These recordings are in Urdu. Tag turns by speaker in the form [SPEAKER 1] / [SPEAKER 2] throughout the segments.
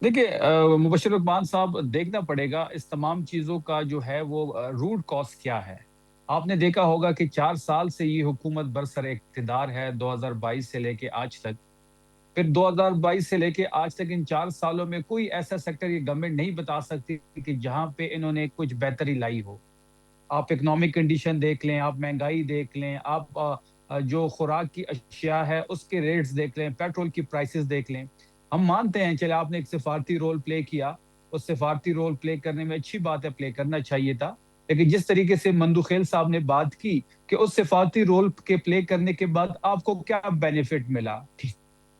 [SPEAKER 1] دیکھیے مبشر رحمان صاحب، دیکھنا پڑے گا اس تمام چیزوں کا جو ہے وہ روٹ کاز کیا ہے۔ آپ نے دیکھا ہوگا کہ 4 سال سے یہ حکومت برسر اقتدار ہے، 2022 سے لے کے آج تک۔ پھر 2022 سے لے کے آج تک ان 4 سالوں میں کوئی ایسا سیکٹر یہ گورنمنٹ نہیں بتا سکتی کہ جہاں پہ انہوں نے کچھ بہتری لائی ہو۔ آپ اکنامک کنڈیشن دیکھ لیں، آپ مہنگائی دیکھ لیں، آپ جو خوراک کی اشیاء ہے اس کے ریٹس دیکھ لیں، پیٹرول کی پرائسز دیکھ لیں۔ ہم مانتے ہیں چلے آپ نے ایک سفارتی رول پلے کیا، اس سفارتی رول پلے کرنے میں اچھی بات ہے، پلے کرنا چاہیے تھا۔ لیکن جس طریقے سے مندوخیل صاحب نے بات کی کہ اس سفارتی رول کے پلے کرنے کے بعد آپ کو کیا بینیفٹ ملا،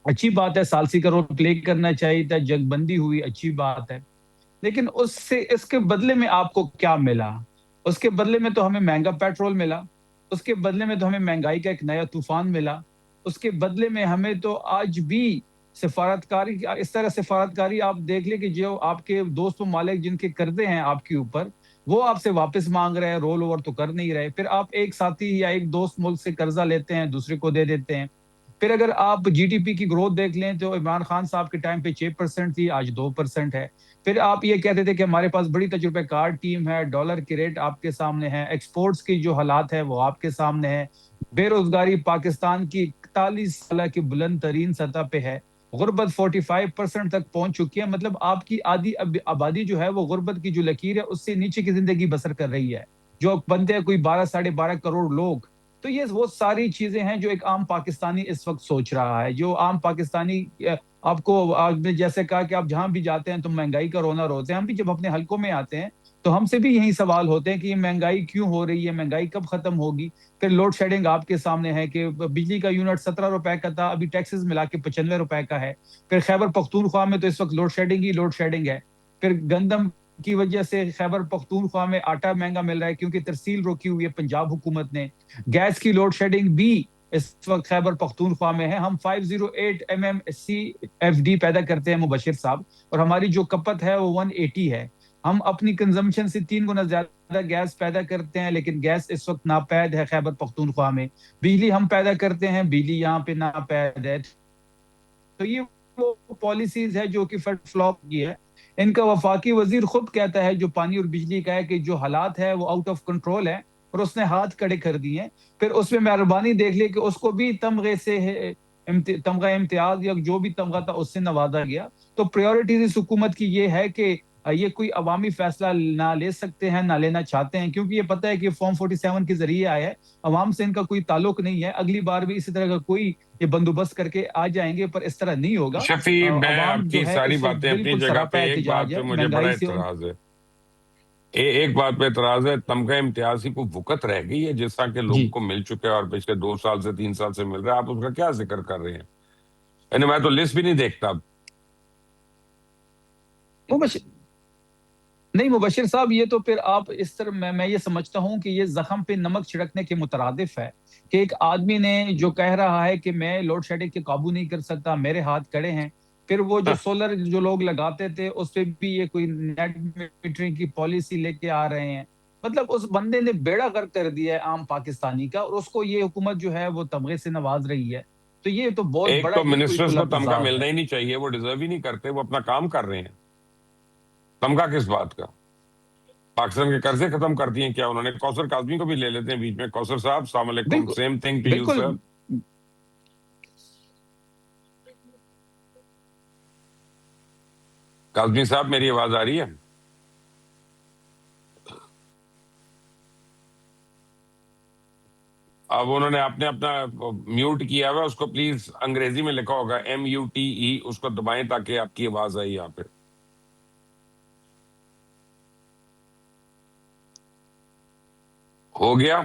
[SPEAKER 1] اچھی بات ہے، سالسی کا رول پلے کرنا چاہیے تھا، جنگ بندی ہوئی، اچھی بات ہے۔ لیکن اس کے بدلے میں آپ کو کیا ملا؟ اس کے بدلے میں تو ہمیں مہنگا پیٹرول ملا، اس کے بدلے میں تو ہمیں مہنگائی کا ایک نیا طوفان ملا، اس کے بدلے میں ہمیں تو آج بھی سفارتکاری، اس طرح سفارتکاری آپ دیکھ لیں کہ جو آپ کے دوست ممالک جن کے قرضے ہیں آپ کے اوپر، وہ آپ سے واپس مانگ رہے ہیں، رول اوور تو کر نہیں رہے۔ پھر آپ ایک ساتھی یا ایک دوست ملک سے قرضہ لیتے ہیں، دوسرے کو دے دیتے ہیں۔ پھر اگر آپ جی ڈی پی کی گروتھ دیکھ لیں تو عمران خان صاحب کے ٹائم پہ 6% تھی، آج 2% ہے۔ پھر آپ یہ کہتے تھے کہ ہمارے پاس بڑی تجربہ کار ٹیم ہے، ڈالر کی ریٹ آپ کے سامنے ہے، ایکسپورٹس کی جو حالات ہے وہ آپ کے سامنے ہے، بے روزگاری پاکستان کی 41 سالہ کی بلند ترین سطح پہ ہے، غربت 45% تک پہنچ چکی ہے۔ مطلب آپ کی آدھی آبادی جو ہے وہ غربت کی جو لکیر ہے اس سے نیچے کی زندگی بسر کر رہی ہے، جو بنتے ہیں کوئی 12 ساڑھے 12 کروڑ لوگ۔ تو یہ وہ ساری چیزیں ہیں جو ایک عام پاکستانی اس وقت سوچ رہا ہے، جو عام پاکستانی آپ کو، آپ نے جیسے کہا کہ آپ جہاں بھی جاتے ہیں تو مہنگائی کا رونا روتے ہیں، ہم بھی جب اپنے حلقوں میں آتے ہیں تو ہم سے بھی یہی سوال ہوتے ہیں کہ یہ مہنگائی کیوں ہو رہی ہے، مہنگائی کب ختم ہوگی۔ پھر لوڈ شیڈنگ آپ کے سامنے ہے کہ بجلی کا یونٹ 17 روپے کا تھا، ابھی ٹیکسز ملا کے 95 روپے کا ہے۔ پھر خیبر پختونخوا میں تو اس وقت لوڈ شیڈنگ ہی لوڈ شیڈنگ ہے۔ پھر گندم کی وجہ سے خیبر پختونخوا میں آٹا مہنگا مل رہا ہے کیونکہ ترسیل روکی ہوئی ہے پنجاب حکومت نے۔ گیس کی لوڈ شیڈنگ بھی اس وقت خیبر پختونخوا میں ہے۔ ہم 508 MMSCFD پیدا کرتے ہیں مبشر صاحب، اور ہماری جو کپت ہے وہ 180 ہے۔ ہم اپنی کنزمپشن سے 3 گنا زیادہ گیس پیدا کرتے ہیں، لیکن گیس اس وقت ناپید ہے خیبر پختونخوا میں۔ بجلی ہم پیدا کرتے ہیں، بجلی یہاں پہ ناپید ہے۔ تو یہ وہ پالیسیز ہے جو کہ فلاپ کی ہے۔ ان کا وفاقی وزیر خود کہتا ہے جو پانی اور بجلی کا ہے کہ جو حالات ہے وہ آؤٹ آف کنٹرول ہے، اور اس نے ہاتھ کڑے کر دیے ہیں۔ پھر اس میں مہربانی دیکھ لی کہ اس کو بھی تمغے سے تمغہ امتیاز یا جو بھی تمغہ تھا اس سے نوازا گیا۔ تو پریورٹیز اس حکومت کی یہ ہے کہ یہ کوئی عوامی فیصلہ نہ لے سکتے ہیں، نہ لینا چاہتے ہیں، کیونکہ یہ پتہ ہے کہ فارم 47 کے ذریعے آیا ہے، عوام سے ان کا کوئی تعلق نہیں ہے۔ اگلی بار بھی اسی طرح کا کوئی یہ بندوبست کر کے آ جائیں گے، پر اس طرح نہیں ہوگا۔
[SPEAKER 2] شفیع، میں
[SPEAKER 1] عوام
[SPEAKER 2] آپ کی
[SPEAKER 1] جو ہے
[SPEAKER 2] ساری
[SPEAKER 1] اس وقت
[SPEAKER 2] باتیں اپنی
[SPEAKER 1] بالکل
[SPEAKER 2] جگہ پہ،
[SPEAKER 1] سراپا
[SPEAKER 2] ایک بات
[SPEAKER 1] احتجاج
[SPEAKER 2] پہ
[SPEAKER 1] ہے،
[SPEAKER 2] مجھے بڑا
[SPEAKER 1] مہنگائی سے
[SPEAKER 2] اعتراض ہے۔ ایک بات پہ اعتراض ہے، تمغہ امتیاز کی کوئی وقت رہ گئی ہے جس طرح کے لوگوں
[SPEAKER 1] جی
[SPEAKER 2] کو مل چکے اور پچھلے 2 سال سے 3 سال سے مل رہا ہے، آپ اس کا کیا ذکر کر رہے ہیں؟ یعنی میں تو لسٹ بھی نہیں دیکھتا اب۔
[SPEAKER 1] مبشر نہیں مبشر صاحب، یہ تو پھر آپ اس طرح میں یہ سمجھتا ہوں کہ یہ زخم پہ نمک چھڑکنے کے مترادف ہے کہ ایک آدمی نے جو کہہ رہا ہے کہ میں لوڈ شیڈنگ کے قابو نہیں کر سکتا، میرے ہاتھ کڑے ہیں، پھر وہ جو سولر جو لوگ لگاتے تھے اس پہ بھی یہ کوئی نیٹ میٹرنگ کی پالیسی لے کے آ رہے ہیں۔ مطلب اس بندے نے بیڑا غرق کر دیا ہے عام پاکستانی کا، اور اس کو یہ حکومت جو ہے وہ تمغے سے نواز رہی ہے۔ تو یہ تو بہت
[SPEAKER 2] ایک
[SPEAKER 1] بڑا
[SPEAKER 2] تو
[SPEAKER 1] ہی کوئی
[SPEAKER 2] منسٹرز کو
[SPEAKER 1] قلب
[SPEAKER 2] تمغہ
[SPEAKER 1] بزاز
[SPEAKER 2] ملنا
[SPEAKER 1] ہے۔
[SPEAKER 2] ہی نہیں چاہیے، وہ ڈیزرو ہی نہیں کرتے، وہ اپنا کام کر رہے ہیں، تمغہ کس بات کا؟ پاکستان کے قرضے ختم کر دیے کیا انہوں نے؟ کوثر کاظمی کو بھی لے لیتے ہیں بیچ میں۔ کوثر صاحب السلام علیکم،
[SPEAKER 1] بالکل
[SPEAKER 2] سیم تھنگ ٹو یو
[SPEAKER 1] بالکل
[SPEAKER 2] سر۔ کاظمی صاحب میری آواز آ رہی ہے؟ اب انہوں نے آپ نے اپنا میوٹ کیا ہوا، اس کو پلیز انگریزی میں لکھا ہوگا MUTE، اس کو دبائیں تاکہ آپ کی آواز آئی یہاں پہ۔ ہو گیا؟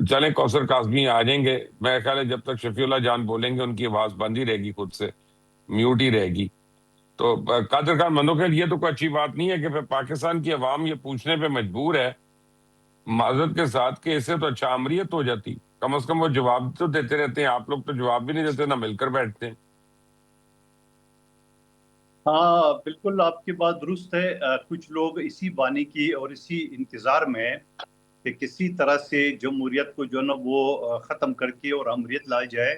[SPEAKER 2] چلیں کوثر کاظمی آ جائیں گے، میرا خیال ہے جب تک شفیع اللہ جان بولیں گے ان کی آواز بند ہی رہے گی، خود سے میوٹ ہی رہے گی۔ تو قادر خان مندوخیل، یہ تو کوئی اچھی بات نہیں ہے کہ پھر پاکستان کی عوام یہ پوچھنے پہ مجبور ہے معذرت کے ساتھ کہ اس سے تو اچھا امریت ہو جاتی، کم از کم وہ جواب تو دیتے رہتے ہیں، آپ لوگ تو جواب بھی نہیں دیتے، نہ مل کر بیٹھتے ہیں۔
[SPEAKER 3] ہاں بالکل آپ کی بات درست ہے۔ کچھ لوگ اسی بانی کی اور اسی انتظار میں کہ کسی طرح سے جمہوریت کو جو نا وہ ختم کر کے اور امریت لائی جائے،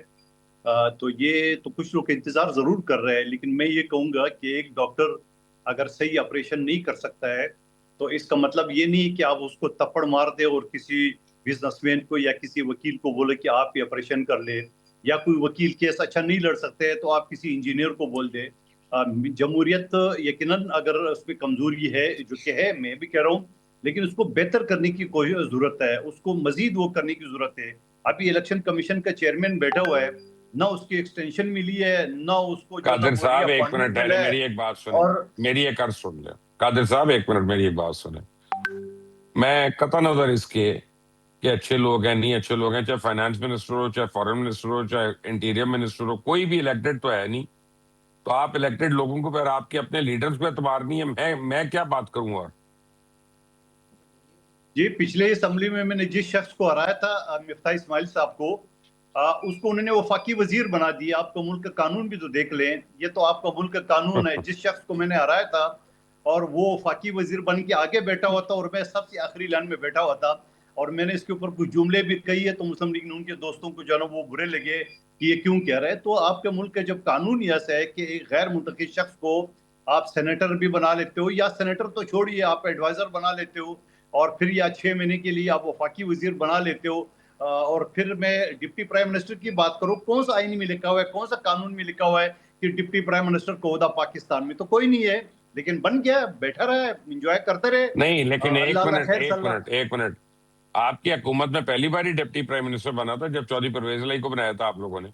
[SPEAKER 3] تو یہ تو کچھ لوگ انتظار ضرور کر رہے ہیں، لیکن میں یہ کہوں گا کہ ایک ڈاکٹر اگر صحیح آپریشن نہیں کر سکتا ہے تو اس کا مطلب یہ نہیں کہ آپ اس کو تپڑ مار دیں اور کسی بزنس مین کو یا کسی وکیل کو بولے کہ آپ یہ آپریشن کر لیں، یا کوئی وکیل کیس اچھا نہیں لڑ سکتے تو آپ کسی انجینئر کو بول دیں۔ جمہوریت یقیناً اگر اس پہ کمزوری ہے جو کہ ہے، میں بھی کہہ رہا ہوں، لیکن اس کو بہتر کرنے کی ضرورت ہے، اس کو مزید وہ کرنے کی ضرورت ہے۔ ابھی الیکشن کمیشن کا چیئرمین بیٹھا ہوا ہے، نہ اس کی ایکسٹینشن ملی ہے، نہ اس کو جو ہے نا
[SPEAKER 2] قادر
[SPEAKER 3] وہی
[SPEAKER 2] صاحب ایک
[SPEAKER 3] اپوائنٹمنٹ
[SPEAKER 2] منٹ
[SPEAKER 3] ملا ہے۔
[SPEAKER 2] میری ایک بات سنیں،
[SPEAKER 3] اور
[SPEAKER 2] میری ایک عرض سن لیں قادر صاحب، ایک منٹ میری ایک بات سنیں۔ میں قطع نظر اس کے کہ اچھے لوگ ہیں نہیں اچھے لوگ ہیں، چاہے فائنانس منسٹر ہو، چاہے فارن منسٹر ہو، چاہے انٹیریئر منسٹر ہو، کوئی بھی الیکٹڈ تو ہے نہیں، تو آپ الیکٹڈ لوگوں کو پھر آپ کے اپنے لیڈرز پہ اعتبار نہیں ہے، میں کیا بات کروں اور
[SPEAKER 3] جی پچھلے اسمبلی میں نے جس شخص کو ہرایا تھا مفتاح اسماعیل صاحب کو، اس کو انہوں نے وفاقی وزیر بنا دیا۔ آپ کا ملک کا قانون بھی تو دیکھ لیں، یہ تو آپ کا ملک کا قانون ہے۔ جس شخص کو میں نے ہرایا تھا اور وہ وفاقی وزیر بن کے آگے بیٹھا ہوا تھا اور میں سب سے آخری لائن میں بیٹھا ہوا تھا، اور میں نے اس کے اوپر کچھ جملے بھی کہی ہے تو مسلم لیگ نون کے دوستوں کو جو ہے نا وہ برے لگے کہ یہ کیوں کہہ رہے ہیں۔ تو آپ کے ملک کا جب قانون یہ ایسا ہے کہ ایک غیر منتخب شخص کو آپ سینیٹر بھی بنا لیتے ہو، یا سینیٹر تو چھوڑیے آپ ایڈوائزر بنا لیتے ہو، اور پھر یا 6 مہینے کے لیے آپ وفاقی وزیر بنا لیتے ہو، اور پھر میں ڈپٹی پرائم منسٹر کی بات کروں، کون سا آئین میں لکھا ہوا ہے، کون سا قانون میں لکھا ہوا ہے کہ ڈپٹی پرائم منسٹر کو عہدہ پاکستان میں؟ تو کوئی نہیں ہے، لیکن بن گیا، بیٹھا رہا ہے، انجوائے کرتے رہے۔
[SPEAKER 2] نہیں، لیکن
[SPEAKER 3] اللہ اللہ خیر صلی اللہ۔
[SPEAKER 2] ایک منٹ آپ کی حکومت میں پہلی بار ہی ڈپٹی پرائم منسٹر بنا تھا جب چودھری پرویز الہی کو بنایا تھا آپ لوگوں نے؟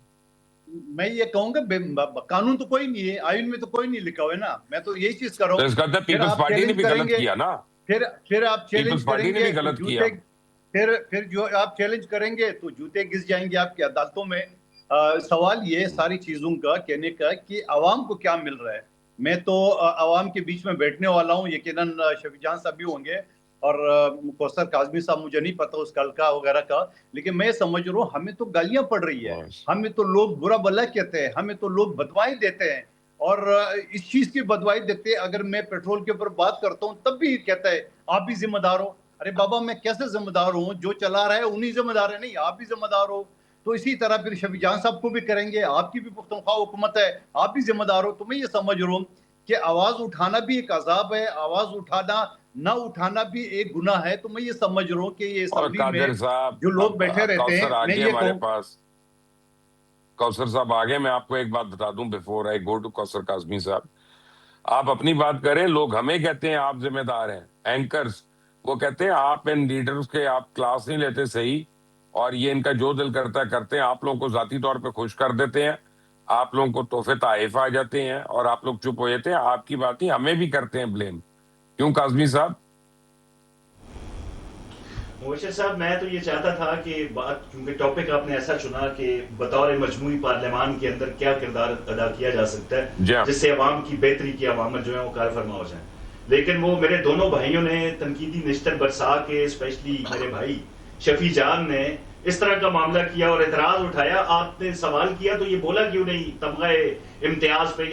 [SPEAKER 3] میں یہ کہوں گا قانون تو کوئی نہیں ہے، آئین میں تو کوئی نہیں لکھا ہوا ہے نا، میں تو یہی چیز کر رہا
[SPEAKER 2] تو
[SPEAKER 3] ہوں۔
[SPEAKER 2] اس کا
[SPEAKER 3] پھر
[SPEAKER 2] پیپلز
[SPEAKER 3] آپ
[SPEAKER 2] پارٹی نے
[SPEAKER 3] چیلنج
[SPEAKER 2] بھی
[SPEAKER 3] کریں
[SPEAKER 2] غلط
[SPEAKER 3] گے،
[SPEAKER 2] کیا نا،
[SPEAKER 3] پھر آپ چیلنج
[SPEAKER 2] پیپلز پارٹی
[SPEAKER 3] کریں
[SPEAKER 2] نے
[SPEAKER 3] گے
[SPEAKER 2] بھی
[SPEAKER 3] تو
[SPEAKER 2] غلط
[SPEAKER 3] جوتے،
[SPEAKER 2] کیا۔
[SPEAKER 3] پھر جو آپ چیلنج کریں گے تو جوتے گھس جائیں گے آپ کی عدالتوں میں۔ سوال یہ ساری چیزوں کا کہنے کا کہ عوام کو کیا مل رہا ہے۔ میں تو عوام کے بیچ میں بیٹھنے والا ہوں، یقیناً شفیع جان صاحب بھی ہوں گے، اور کوثر کاظمی صاحب، مجھے نہیں پتا اس کا حلقہ وغیرہ کا، لیکن میں سمجھ رہا ہوں ہمیں تو گالیاں پڑ رہی ہے، ہمیں تو لوگ برا بھلا کہتے ہیں، ہمیں تو لوگ بدوائیں دیتے ہیں، اور اس چیز کی بدوائی دیتے ہیں۔ اگر میں پیٹرول کے اوپر بات کرتا ہوں تب بھی کہتا ہے آپ بھی ذمہ دار ہو۔ ارے بابا میں کیسے ذمہ دار ہوں؟ جو چلا رہا ہے انہی ذمہ دار ہے، نہیں آپ بھی ذمہ دار ہو۔ تو اسی طرح پھر شفیع جان صاحب کو بھی کریں گے، آپ کی بھی پختونخوا حکومت ہے، آپ بھی ذمہ دار ہو۔ تو میں یہ سمجھ رہا ہوں کہ آواز اٹھانا بھی ایک عذاب ہے، آواز اٹھانا نہ اٹھانا بھی ایک گناہ ہے۔ تو میں یہ سمجھ رہا ہوں کہ یہ
[SPEAKER 2] اور
[SPEAKER 3] اسمبلی میں
[SPEAKER 2] قادر صاحب
[SPEAKER 3] جو لوگ
[SPEAKER 2] اب
[SPEAKER 3] بیٹھے رہتے ہیں،
[SPEAKER 2] کوثر
[SPEAKER 3] میں
[SPEAKER 2] آگے
[SPEAKER 3] یہ
[SPEAKER 2] ہمارے
[SPEAKER 3] کہوں۔
[SPEAKER 2] پاس، کوثر صاحب آگے، میں آپ کو ایک بات بتا دوں بیفور آئی گو ٹو کوثر کاظمی صاحب، آپ اپنی بات کریں، لوگ ہمیں کہتے ہیں آپ ذمہ دار ہیں، اینکرز وہ کہتے ہیں آپ ان لیڈرز کے آپ کلاس نہیں لیتے صحیح، اور یہ ان کا جو دل کرتا ہے کرتے ہیں، آپ لوگوں کو ذاتی طور پہ خوش کر دیتے ہیں، آپ لوگوں کو تحفے تحائف آ جاتے ہیں اور آپ لوگ چپ ہو جاتے ہیں، آپ کی بات ہی ہمیں بھی کرتے ہیں بلیم، کیوں کاظمی صاحب؟
[SPEAKER 4] مبشر صاحب میں تو یہ چاہتا تھا کہ بات، کیونکہ ٹاپک آپ نے ایسا چنا کہ بطور مجموعی پارلیمان کے اندر کیا کردار ادا کیا جا سکتا ہے جس سے عوام کی بہتری کی عوامت جو ہے وہ کار فرما ہو جائیں، لیکن وہ میرے دونوں بھائیوں نے تنقیدی نشتر برسا کے، اسپیشلی میرے بھائی شفیع جان نے اس طرح کا معاملہ کیا اور اعتراض اٹھایا۔ آپ نے سوال کیا تو یہ بولا کیوں نہیں تمغہ امتیاز پہ